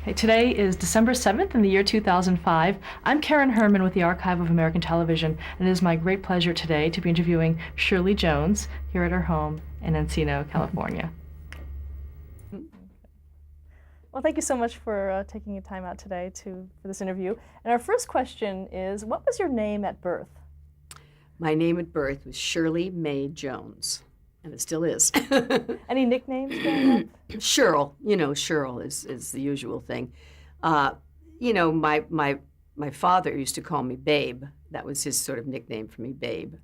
Okay, today is December 7th in the year 2005. I'm Karen Herman with the Archive of American Television, and it is my great pleasure today to be interviewing Shirley Jones here at her home in Encino, California. Well, thank you so much for taking your time out today for this interview. And our first question is, what was your name at birth? My name at birth was Shirley Mae Jones, and it still is. Any nicknames growing up? Cheryl, Cheryl is the usual thing. My father used to call me Babe. That was his sort of nickname for me, Babe.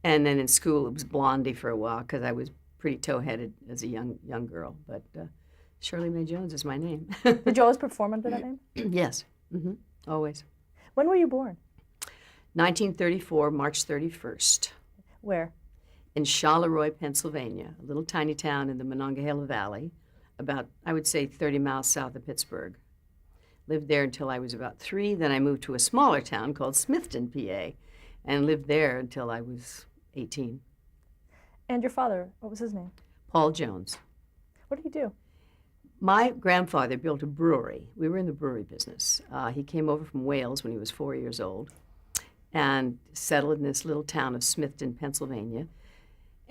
And then in school it was Blondie for a while because I was pretty toe-headed as a young girl. But Shirley Mae Jones is my name. Did you always perform under that name? Yes, always. When were you born? 1934, March 31st. Where? In Charleroi, Pennsylvania, a little tiny town in the Monongahela Valley, about, I would say, 30 miles south of Pittsburgh. Lived there until I was about 3. Then I moved to a smaller town called Smithton, PA, and lived there until I was 18. And your father, what was his name? Paul Jones. What did he do? My grandfather built a brewery. We were in the brewery business. He came over from Wales when he was 4 years old and settled in this little town of Smithton, Pennsylvania,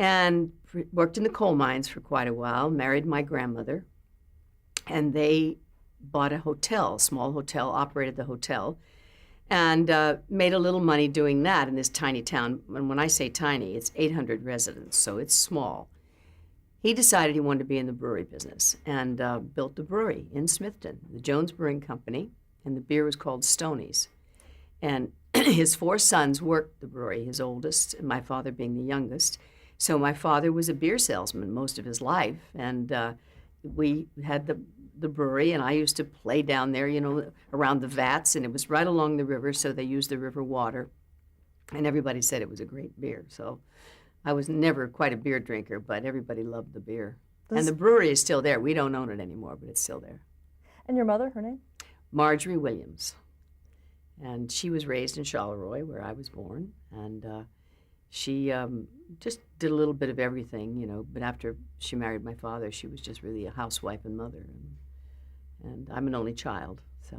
and worked in the coal mines for quite a while, married my grandmother, and they bought a hotel, a small hotel, operated the hotel, and made a little money doing that in this tiny town. And when I say tiny, it's 800 residents, so it's small. He decided he wanted to be in the brewery business and built the brewery in Smithton, the Jones Brewing Company, and the beer was called Stoney's. And his 4 sons worked the brewery, his oldest, and my father being the youngest. So my father was a beer salesman most of his life, and we had the brewery, and I used to play down there, around the vats, and it was right along the river, so they used the river water, and everybody said it was a great beer. So I was never quite a beer drinker, but everybody loved the beer. And the brewery is still there. We don't own it anymore, but it's still there. And your mother, her name? Marjorie Williams. And she was raised in Charleroi, where I was born, and she just did a little bit of everything, but after she married my father, she was just really a housewife and mother, and I'm an only child, so.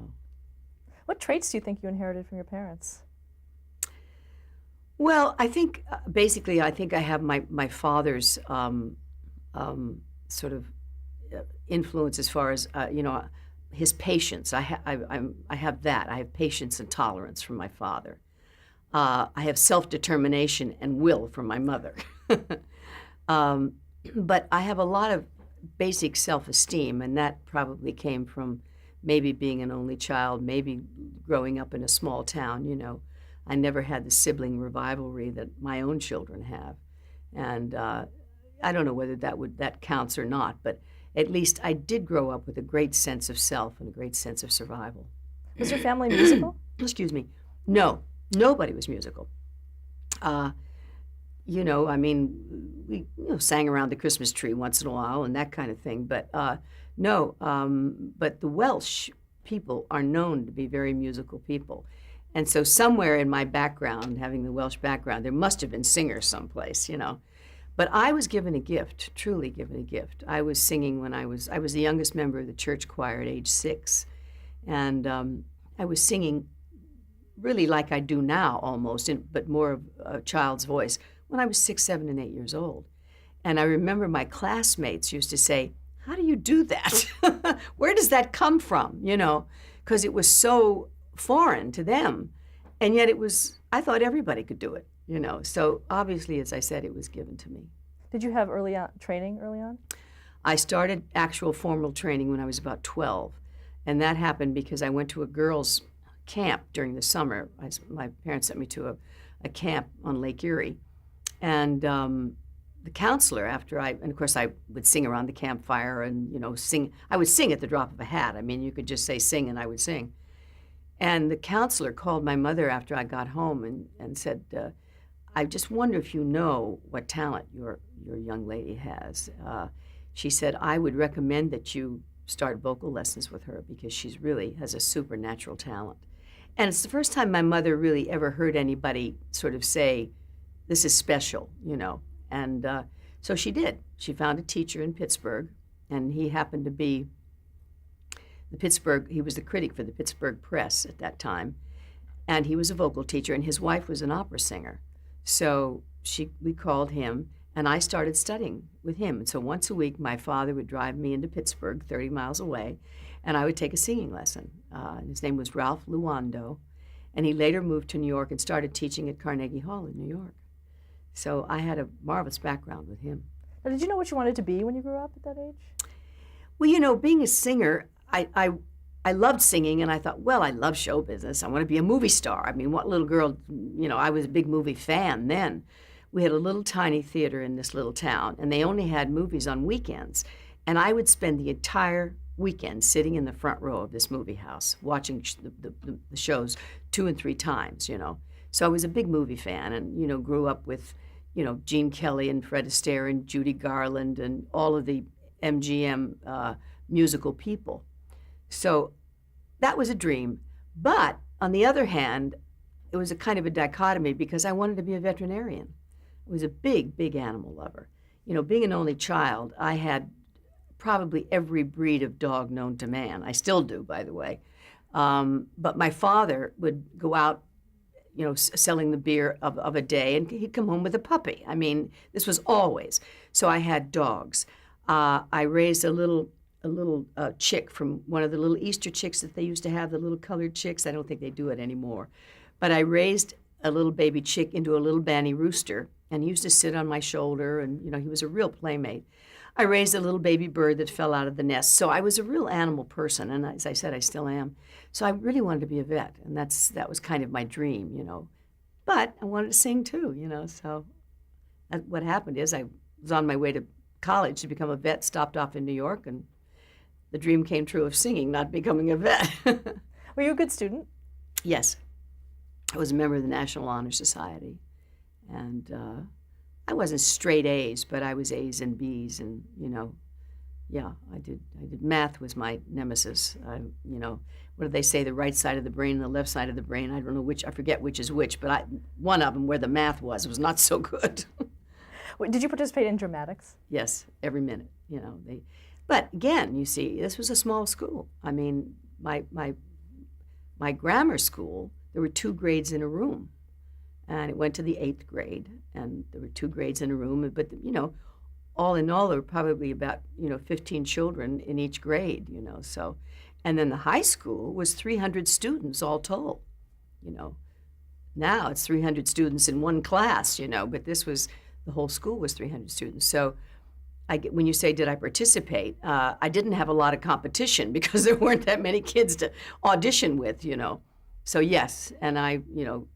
What traits do you think you inherited from your parents? Well, I think, basically, I have my father's sort of influence as far as, his patience. I have that. I have patience and tolerance from my father. I have self-determination and will from my mother. But I have a lot of basic self-esteem, and that probably came from maybe being an only child, maybe growing up in a small town, I never had the sibling rivalry that my own children have. And I don't know whether that counts or not, but at least I did grow up with a great sense of self and a great sense of survival. Was your family musical? Excuse me. No. Nobody was musical. We sang around the Christmas tree once in a while and that kind of thing, but no. But the Welsh people are known to be very musical people. And so somewhere in my background, having the Welsh background, there must have been singers someplace, But I was given a gift, truly given a gift. I was singing when I was the youngest member of the church choir at age 6. And I was singing really like I do now almost, but more of a child's voice, when I was 6, 7, and 8 years old. And I remember my classmates used to say, "How do you do that? Where does that come from?" Because it was so foreign to them. And yet I thought everybody could do it, So obviously, as I said, it was given to me. Did you have training early on? I started actual formal training when I was about 12. And that happened because I went to a girls' camp during the summer. My parents sent me to a camp on Lake Erie. And the counselor, and of course I would sing around the campfire and, sing. I would sing at the drop of a hat. I mean, you could just say sing and I would sing. And the counselor called my mother after I got home and said, "I just wonder if you know what talent your young lady has." She said, "I would recommend that you start vocal lessons with her because she's really has a supernatural talent." And it's the first time my mother really ever heard anybody sort of say, "This is special," And so she did. She found a teacher in Pittsburgh, and he happened to be He was the critic for the Pittsburgh Press at that time, and he was a vocal teacher, and his wife was an opera singer. So we called him, and I started studying with him. And so once a week, my father would drive me into Pittsburgh, 30 miles away, and I would take a singing lesson. His name was Ralph Luando, and he later moved to New York and started teaching at Carnegie Hall in New York. So I had a marvelous background with him. Now, did you know what you wanted to be when you grew up at that age? Well, being a singer, I loved singing, and I thought, well, I love show business. I want to be a movie star. I mean, what little girl, I was a big movie fan then. We had a little tiny theater in this little town, and they only had movies on weekends. And I would spend the entire weekend sitting in the front row of this movie house, watching the shows 2 and 3 times, So I was a big movie fan, and, grew up with, Gene Kelly and Fred Astaire and Judy Garland and all of the MGM musical people. So that was a dream. But on the other hand, it was a kind of a dichotomy because I wanted to be a veterinarian. I was a big, big animal lover. Being an only child, I had probably every breed of dog known to man. I still do, by the way. But my father would go out, selling the beer of a day, and he'd come home with a puppy. I mean, this was always. So I had dogs. I raised a little chick from one of the little Easter chicks that they used to have, the little colored chicks. I don't think they do it anymore. But I raised a little baby chick into a little banny rooster, and he used to sit on my shoulder, and, he was a real playmate. I raised a little baby bird that fell out of the nest. So I was a real animal person, and as I said, I still am. So I really wanted to be a vet, and that was kind of my dream, But I wanted to sing too, So what happened is I was on my way to college to become a vet, stopped off in New York, and the dream came true of singing, not becoming a vet. Were you a good student? Yes. I was a member of the National Honor Society, and I wasn't straight A's, but I was A's and B's, and yeah, I did. Math was my nemesis. What do they say? The right side of the brain and the left side of the brain. I don't know which. I forget which is which, but one of them where the math was not so good. Did you participate in dramatics? Yes, every minute. But again, you see, this was a small school. I mean, my grammar school, there were 2 grades in a room, and it went to the 8th grade, and there were 2 grades in a room. But all in all, there were probably about 15 children in each grade. So, and then the high school was 300 students all told. Now it's 300 students in one class. But the whole school was 300 students. So. When you say, did I participate, I didn't have a lot of competition because there weren't that many kids to audition with, So yes, and I,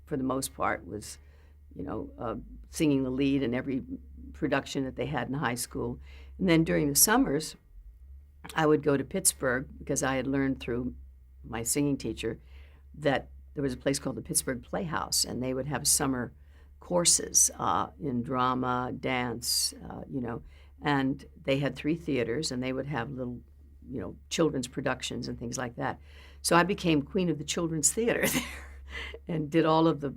for the most part was, singing the lead in every production that they had in high school. And then during the summers, I would go to Pittsburgh because I had learned through my singing teacher that there was a place called the Pittsburgh Playhouse, and they would have summer courses in drama, dance, and they had 3 theaters, and they would have little, children's productions and things like that. So I became queen of the children's theater there, and did all of the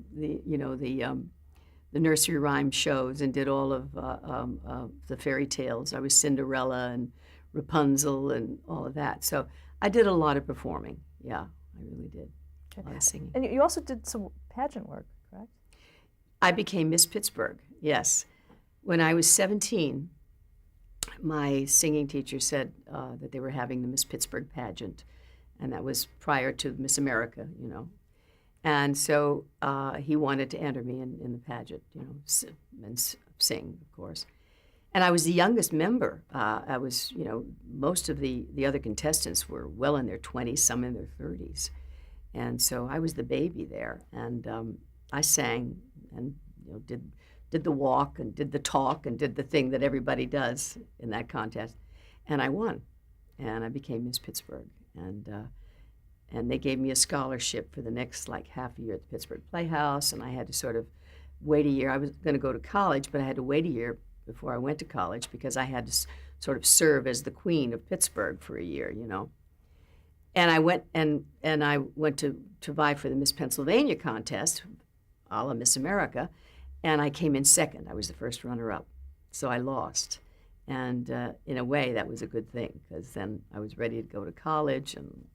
nursery rhyme shows, and did all of the fairy tales. I was Cinderella and Rapunzel and all of that. So I did a lot of performing. Yeah, I really did. A lot of singing. And you also did some pageant work, correct? I became Miss Pittsburgh. Yes, when I was 17. My singing teacher said that they were having the Miss Pittsburgh pageant, and that was prior to Miss America, And so he wanted to enter me in the pageant, and sing, of course. And I was the youngest member. I was, most of the other contestants were well in their 20s, some in their 30s. And so I was the baby there, and I sang and did the walk and did the talk and did the thing that everybody does in that contest, and I won, and I became Miss Pittsburgh, and they gave me a scholarship for the next half a year at the Pittsburgh Playhouse, and I had to sort of wait a year. I was going to go to college, but I had to wait a year before I went to college because I had to sort of serve as the queen of Pittsburgh for a year, And I went I went to vie for the Miss Pennsylvania contest, a la Miss America. And I came in second. I was the first runner-up, so I lost. And in a way, that was a good thing, because then I was ready to go to college and,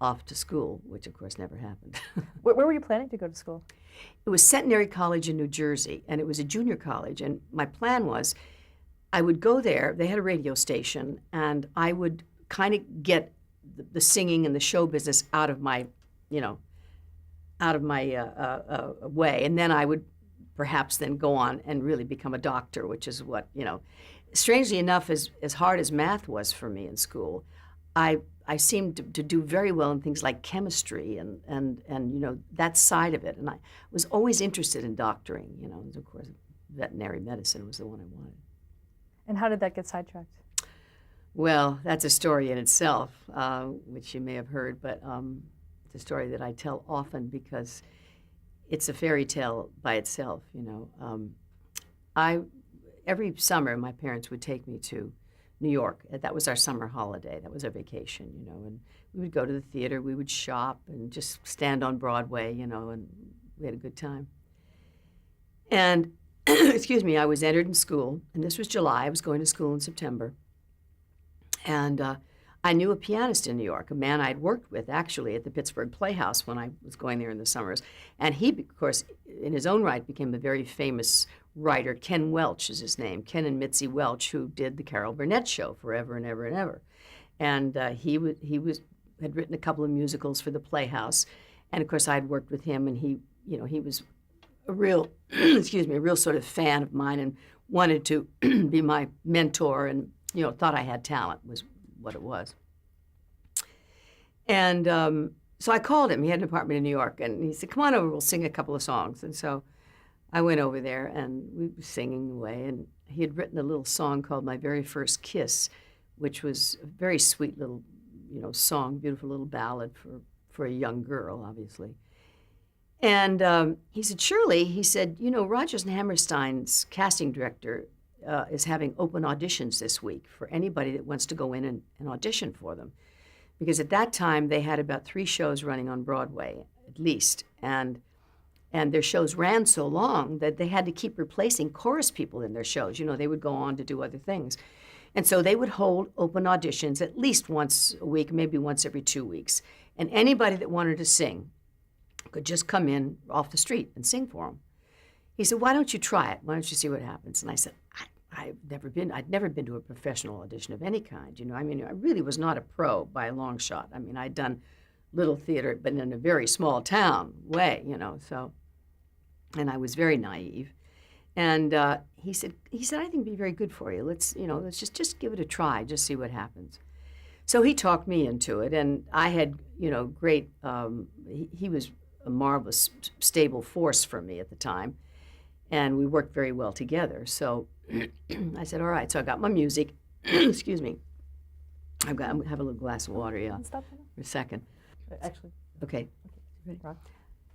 off to school, which of course never happened. Where were you planning to go to school? It was Centenary College in New Jersey, and it was a junior college. And my plan was I would go there. They had a radio station, and I would kind of get the singing and the show business out of my, way. And then I would perhaps then go on and really become a doctor, which is what, strangely enough, as hard as math was for me in school, I seemed to do very well in things like chemistry and that side of it. And I was always interested in doctoring, and of course, veterinary medicine was the one I wanted. And how did that get sidetracked? Well, that's a story in itself, which you may have heard, but it's a story that I tell often because it's a fairy tale by itself, Every summer, my parents would take me to New York. That was our summer holiday. That was our vacation, and we would go to the theater, we would shop and just stand on Broadway, and we had a good time. And, excuse me, I was entered in school, and this was July. I was going to school in September. And I knew a pianist in New York, a man I'd worked with actually at the Pittsburgh Playhouse when I was going there in the summers. And he, of course, in his own right, became a very famous writer. Ken Welch is his name, Ken and Mitzi Welch, who did the Carol Burnett Show forever and ever and ever. And he had written a couple of musicals for the Playhouse. And of course, I'd worked with him, and he was a real, excuse me, a real sort of fan of mine and wanted to be my mentor, and thought I had talent was what it was. And so I called him. He had an apartment in New York, and he said, "Come on over, we'll sing a couple of songs." And so I went over there, and we were singing away, and he had written a little song called "My Very First Kiss," which was a very sweet little, song, beautiful little ballad for a young girl, obviously. And he said, "Shirley," he said, "Rodgers and Hammerstein's casting director is having open auditions this week for anybody that wants to go in and audition for them." Because at that time, they had about 3 shows running on Broadway, at least. And their shows ran so long that they had to keep replacing chorus people in their shows. They would go on to do other things. And so they would hold open auditions at least once a week, maybe once every 2 weeks. And anybody that wanted to sing could just come in off the street and sing for them. He said, "Why don't you try it? Why don't you see what happens?" And I said, I'd never been to a professional audition of any kind. I really was not a pro by a long shot. I'd done little theater, but in a very small town way, so, and I was very naive. And he said, "I think it'd be very good for you. Let's just give it a try, just see what happens." So he talked me into it, and I had, great, he was a marvelous, stable force for me at the time, and we worked very well together. So I said, "All right." So I got my music. Excuse me. I'm gonna have a little glass of water, yeah. Stop For a second. Actually. Okay. Okay. Rock.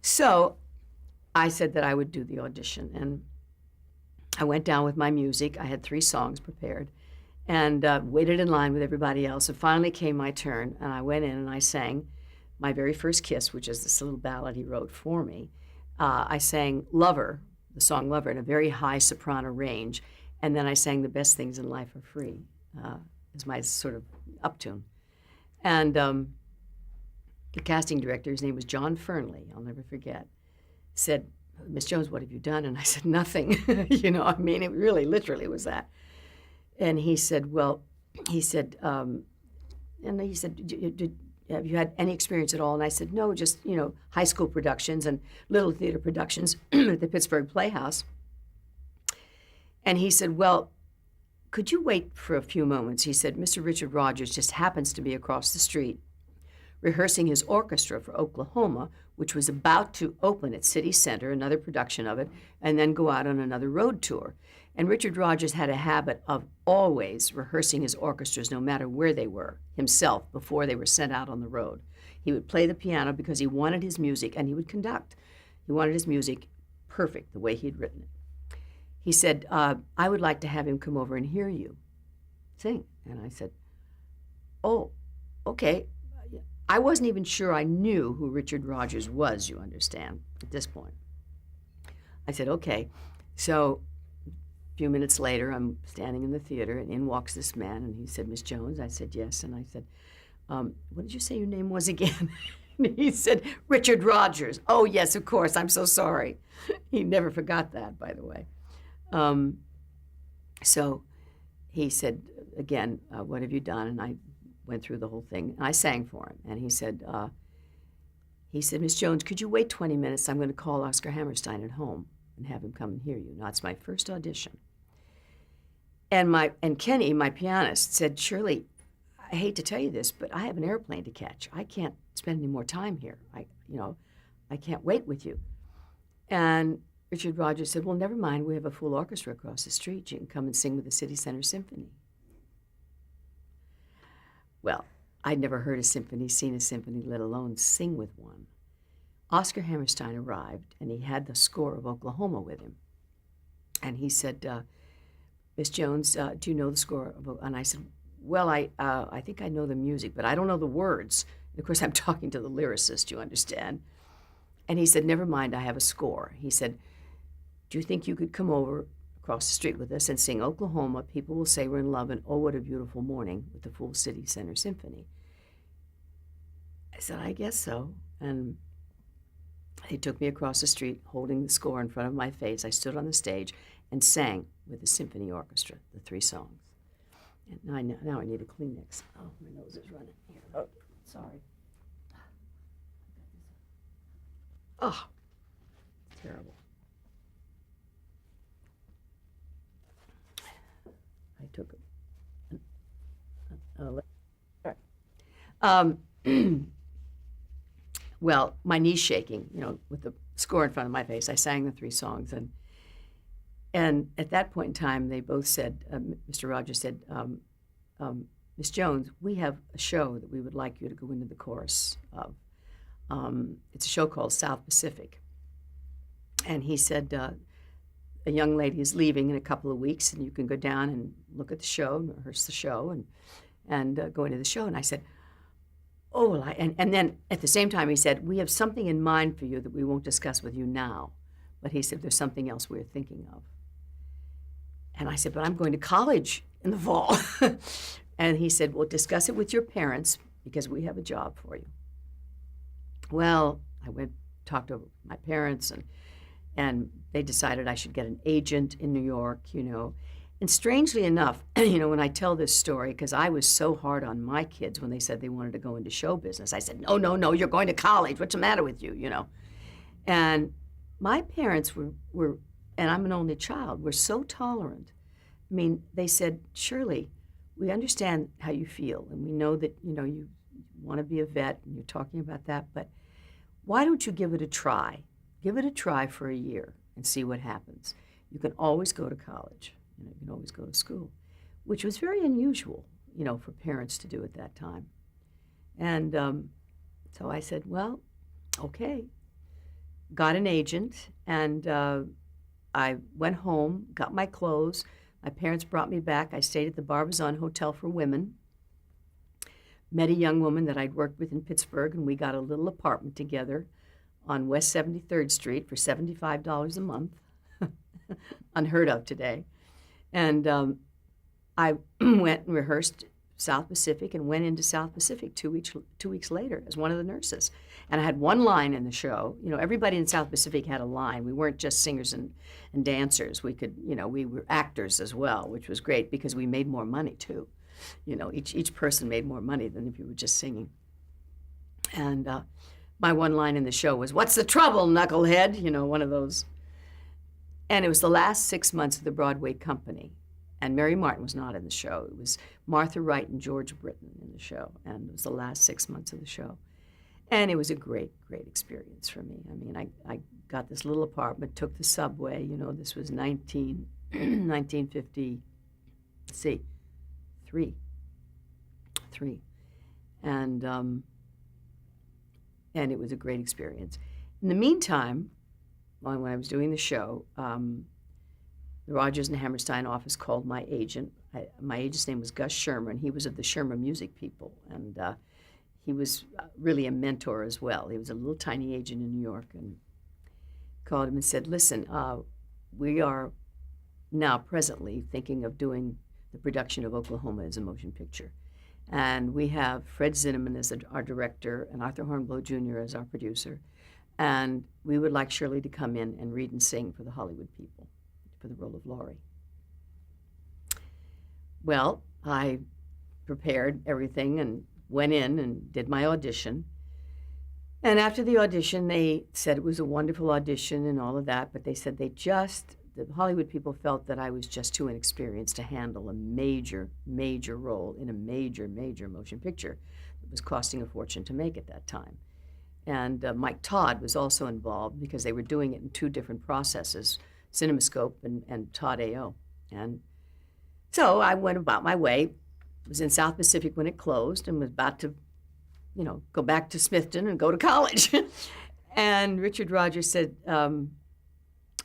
So I said that I would do the audition, and I went down with my music. I had 3 songs prepared, and waited in line with everybody else. And finally came my turn, and I went in and I sang My Very First Kiss, which is this little ballad he wrote for me. I sang Lover, the song Lover, in a very high soprano range, and then I sang The Best Things in Life Are Free as my sort of uptune. And the casting director, his name was John Fernley, I'll never forget, said, "Miss Jones, what have you done?" And I said, "Nothing." It really, literally was that. And he said, "Have you had any experience at all?" And I said, "No, just, high school productions and little theater productions at the Pittsburgh Playhouse." And he said, "Well, could you wait for a few moments?" He said, "Mr. Richard Rodgers just happens to be across the street rehearsing his orchestra for Oklahoma, which was about to open at City Center, another production of it, and then go out on another road tour. And Richard Rodgers had a habit of always rehearsing his orchestras, no matter where they were, himself, before they were sent out on the road. He would play the piano because he wanted his music, and he would conduct. He wanted his music perfect, the way he'd written it." He said, "I would like to have him come over and hear you sing." And I said, "Oh, okay." I wasn't even sure I knew who Richard Rodgers was, you understand, at this point. I said, "Okay." So few minutes later, I'm standing in the theater, and in walks this man, and he said, "Miss Jones?" I said, "Yes." And I said, "What did you say your name was again?" And he said, "Richard Rogers." "Oh, yes, of course. I'm so sorry." He never forgot that, by the way. So he said, again, "What have you done?" And I went through the whole thing. And I sang for him. And he said, "Miss Jones, could you wait 20 minutes? I'm going to call Oscar Hammerstein at home and have him come and hear you." Now, it's my first audition. And Kenny, my pianist, said, "Shirley, I hate to tell you this, but I have an airplane to catch. I can't spend any more time here. I can't wait with you." And Richard Rogers said, "Well, never mind. We have a full orchestra across the street. You can come and sing with the City Center Symphony." Well, I'd never heard a symphony, seen a symphony, let alone sing with one. Oscar Hammerstein arrived, and he had the score of Oklahoma with him. And he said, "Miss Jones, do you know the score of Oklahoma?" And I said, "Well, I think I know the music, but I don't know the words." And of course, I'm talking to the lyricist, you understand. And he said, "Never mind, I have a score." He said, "Do you think you could come over across the street with us and sing Oklahoma? People will say we're in love, and oh, what a beautiful morning," with the full City Center Symphony. I said, "I guess so." And he took me across the street, holding the score in front of my face. I stood on the stage and sang with the symphony orchestra, the 3 songs. And now I need a Kleenex. Oh, my nose is running. Here, oh, sorry. Oh, it's terrible. I took well, my knee's shaking, with the score in front of my face. I sang the 3 songs, and at that point in time, they both said, Mr. Rogers said, "Miss Jones, we have a show that we would like you to go into the chorus of. It's a show called South Pacific." And he said, "A young lady is leaving in a couple of weeks, and you can go down and look at the show and rehearse the show and go into the show." And I said, "Oh," well, and then at the same time he said, "We have something in mind for you that we won't discuss with you now." But he said, "There's something else we're thinking of." And I said, "But I'm going to college in the fall." And he said, "Well, discuss it with your parents because we have a job for you." Well, I went, talked to my parents, and they decided I should get an agent in New York, And strangely enough, when I tell this story, because I was so hard on my kids when they said they wanted to go into show business, I said, "No, no, no, you're going to college. What's the matter with you?" And my parents were, and I'm an only child, were so tolerant. I mean, they said, "Shirley, we understand how you feel, and we know that, you want to be a vet, and you're talking about that, but why don't you give it a try? Give it a try for a year and see what happens. You can always go to college. You can always go to school," which was very unusual, for parents to do at that time. And so I said, "Well, okay." Got an agent, and I went home, got my clothes. My parents brought me back. I stayed at the Barbizon Hotel for Women. Met a young woman that I'd worked with in Pittsburgh, and we got a little apartment together on West 73rd Street for $75 a month. Unheard of today. And I went and rehearsed South Pacific and went into South Pacific 2 weeks later as one of the nurses. And I had one line in the show. Everybody in South Pacific had a line. We weren't just singers and dancers. We could, we were actors as well, which was great because we made more money too. Each person made more money than if you were just singing. And my one line in the show was, "What's the trouble, knucklehead?" One of those. And it was the last 6 months of the Broadway company. And Mary Martin was not in the show. It was Martha Wright and George Britton in the show. And it was the last 6 months of the show. And it was a great, great experience for me. I mean, I got this little apartment, took the subway. This was 1950, let's see, three. And it was a great experience. In the meantime, when I was doing the show, the Rogers and Hammerstein office called my agent. My agent's name was Gus Sherman. He was of the Sherman Music People, and he was really a mentor as well. He was a little tiny agent in New York, and called him and said, "Listen, we now presently thinking of doing the production of Oklahoma as a motion picture. And we have Fred Zinnemann as our director and Arthur Hornblow Jr. as our producer. And we would like Shirley to come in and read and sing for the Hollywood people for the role of Laurie. Well, I prepared everything and went in and did my audition. And after the audition, they said it was a wonderful audition and all of that, but they said the Hollywood people felt that I was just too inexperienced to handle a major, major role in a major, major motion picture that was costing a fortune to make at that time. And Mike Todd was also involved because they were doing it in two different processes, CinemaScope and Todd AO. And so I went about my way, was in South Pacific when it closed and was about to, go back to Smithton and go to college. And Richard Rogers said,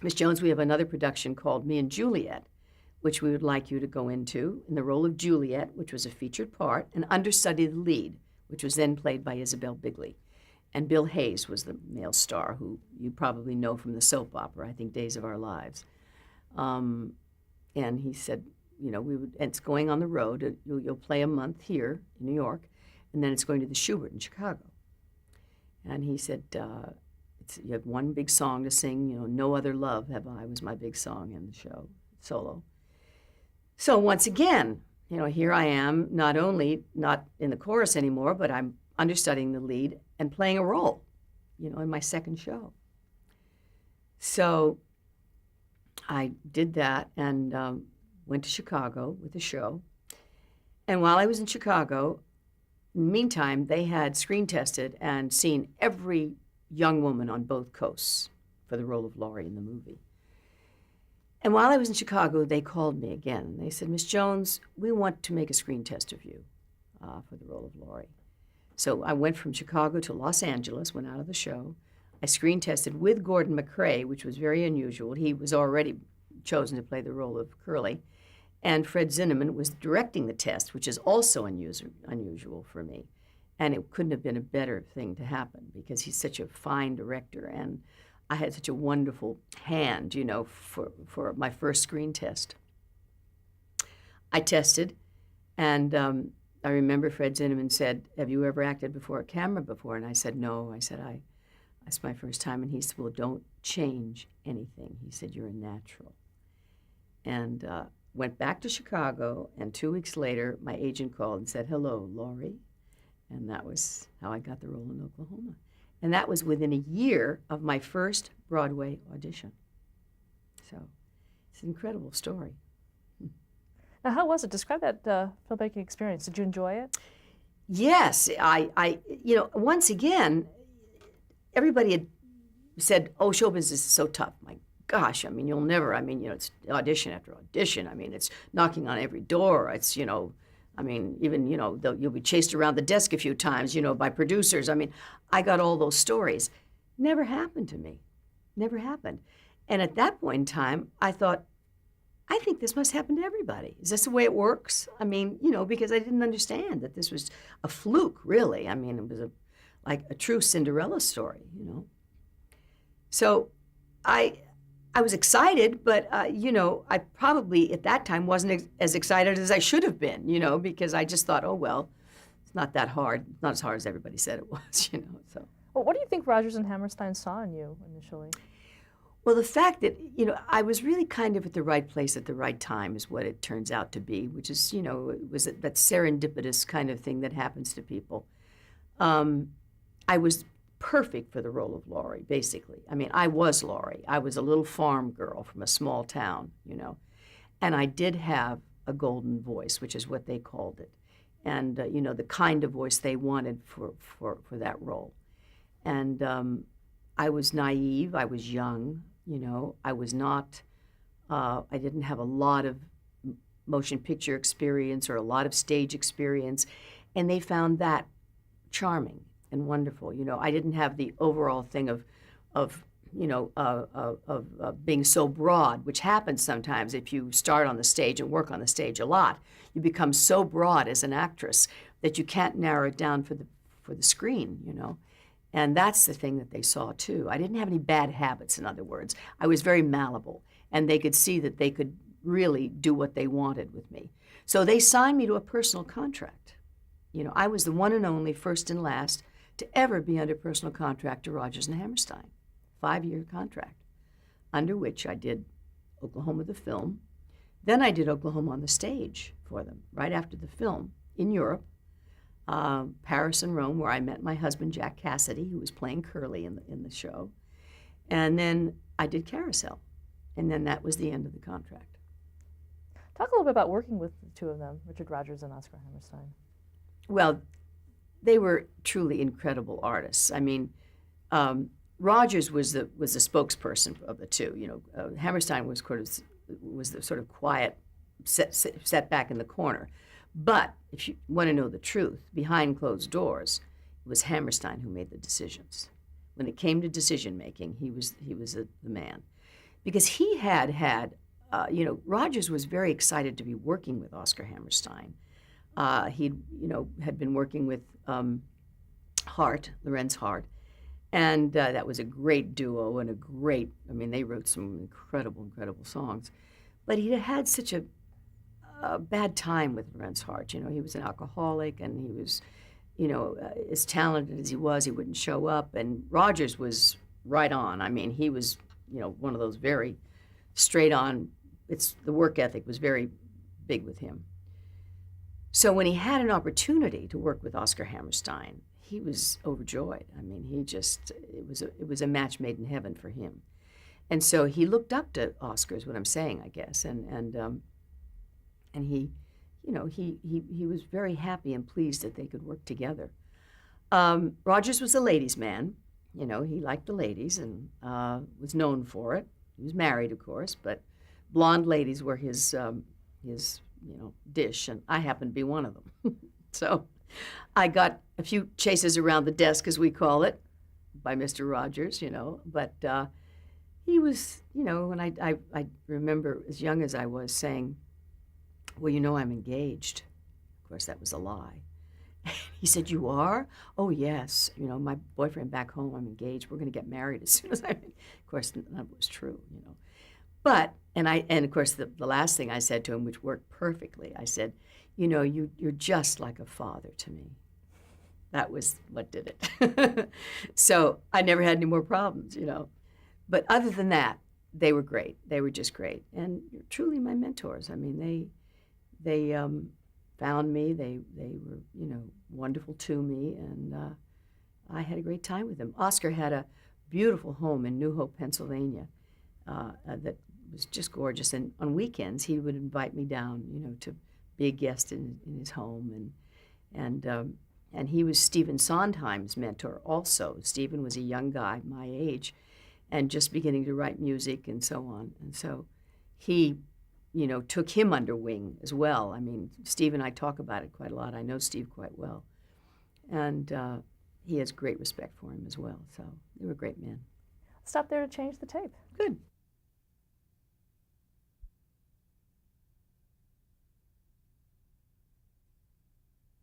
Miss Jones, we have another production called Me and Juliet, which we would like you to go into in the role of Juliet, which was a featured part, and understudy the lead, which was then played by Isabel Bigley. And Bill Hayes was the male star, who you probably know from the soap opera, I think, Days of Our Lives. And he said, and it's going on the road. You'll play a month here in New York, and then it's going to the Schubert in Chicago. And he said, you have one big song to sing, No Other Love Have I was my big song in the show, solo. So once again, here I am, not only not in the chorus anymore, but I'm understudying the lead and playing a role, in my second show. So I did that and went to Chicago with the show. And while I was in Chicago, in the meantime, they had screen tested and seen every young woman on both coasts for the role of Laurie in the movie. And while I was in Chicago, they called me again. They said, Miss Jones, we want to make a screen test of you for the role of Laurie. So I went from Chicago to Los Angeles, went out of the show. I screen tested with Gordon McCrae, which was very unusual. He was already chosen to play the role of Curly. And Fred Zinnemann was directing the test, which is also unusual for me. And it couldn't have been a better thing to happen because he's such a fine director. And I had such a wonderful hand, for my first screen test. I tested, and I remember Fred Zinnemann said, have you ever acted before a camera before? And I said, no. I said, it's my first time. And he said, well, don't change anything. He said, you're a natural. And went back to Chicago, and 2 weeks later, my agent called and said, hello, Laurie. And that was how I got the role in Oklahoma. And that was within a year of my first Broadway audition. So it's an incredible story. Now, how was it? Describe that filmmaking experience. Did you enjoy it? Yes, I once again, everybody had said, oh, show business is so tough. My gosh, you'll never, it's audition after audition. It's knocking on every door. It's, even, you'll be chased around the desk a few times, by producers. I got all those stories. Never happened to me. Never happened. And at that point in time, I thought, I think this must happen to everybody. Is this the way it works? Because I didn't understand that this was a fluke, really. It was like a true Cinderella story, So I was excited, but, I probably at that time wasn't as excited as I should have been, because I just thought, oh, well, it's not that hard. Not as hard as everybody said it was, so. Well, what do you think Rogers and Hammerstein saw in you initially? Well, the fact that, I was really kind of at the right place at the right time is what it turns out to be, which is, it was that serendipitous kind of thing that happens to people. I was perfect for the role of Laurie, basically. I was Laurie. I was a little farm girl from a small town, and I did have a golden voice, which is what they called it, and, the kind of voice they wanted for that role. And I was naive. I was young. I was not, I didn't have a lot of motion picture experience or a lot of stage experience, and they found that charming and wonderful. I didn't have the overall thing of being so broad, which happens sometimes if you start on the stage and work on the stage a lot. You become so broad as an actress that you can't narrow it down for the screen, And that's the thing that they saw, too. I didn't have any bad habits, in other words. I was very malleable, and they could see that they could really do what they wanted with me. So they signed me to a personal contract. You know, I was the one and only, first and last, to ever be under personal contract to Rodgers and Hammerstein, 5-year contract, under which I did Oklahoma the film. Then I did Oklahoma on the stage for them, right after the film, in Europe, Paris and Rome, where I met my husband, Jack Cassidy, who was playing Curly in the show. And then I did Carousel, and then that was the end of the contract. Talk a little bit about working with the two of them, Richard Rodgers and Oscar Hammerstein. Well, they were truly incredible artists. I mean, Rodgers was the spokesperson of the two. You know, Hammerstein was the sort of quiet, set back in the corner. But if you want to know the truth, behind closed doors, it was Hammerstein who made the decisions. When it came to decision making, he was the man, because he had you know, Rodgers was very excited to be working with Oscar Hammerstein. He had been working with Lorenz Hart, and that was a great duo and I mean, they wrote some incredible songs. But he had such a bad time with Lorenz Hart. You know, he was an alcoholic, and he was, you know, as talented as he wouldn't show up. And Rodgers was right on. I mean, he was, you know, one of those very straight on. The work ethic was very big with him. So when he had an opportunity to work with Oscar Hammerstein, he was overjoyed. I mean, it was a match made in heaven for him. And so he looked up to Oscar, is what I'm saying, I guess. And he, you know, he was very happy and pleased that they could work together. Rodgers was a ladies' man. You know, he liked the ladies and was known for it. He was married, of course, but blonde ladies were his dish, and I happened to be one of them. So I got a few chases around the desk, as we call it, by Mr. Rodgers, you know, but he was, you know, and I remember as young as I was saying, well, you know, I'm engaged. Of course, that was a lie. He said, you are? Oh, yes. You know, my boyfriend back home, I'm engaged. We're going to get married as soon as of course, that was true, you know. But, and of course, the last thing I said to him, which worked perfectly, I said, you know, you're just like a father to me. That was what did it. So I never had any more problems, you know. But other than that, they were great. They were just great. And truly my mentors. I mean, they found me. They were, you know, wonderful to me. And I had a great time with them. Oscar had a beautiful home in New Hope, Pennsylvania, that was just gorgeous. And on weekends, he would invite me down, you know, to be a guest in his home. And he was Stephen Sondheim's mentor also. Stephen was a young guy my age and just beginning to write music and so on. And so he, you know, took him under wing as well. I mean, Steve and I talk about it quite a lot. I know Steve quite well. And he has great respect for him as well. So they were great men. Stop there to change the tape. Good.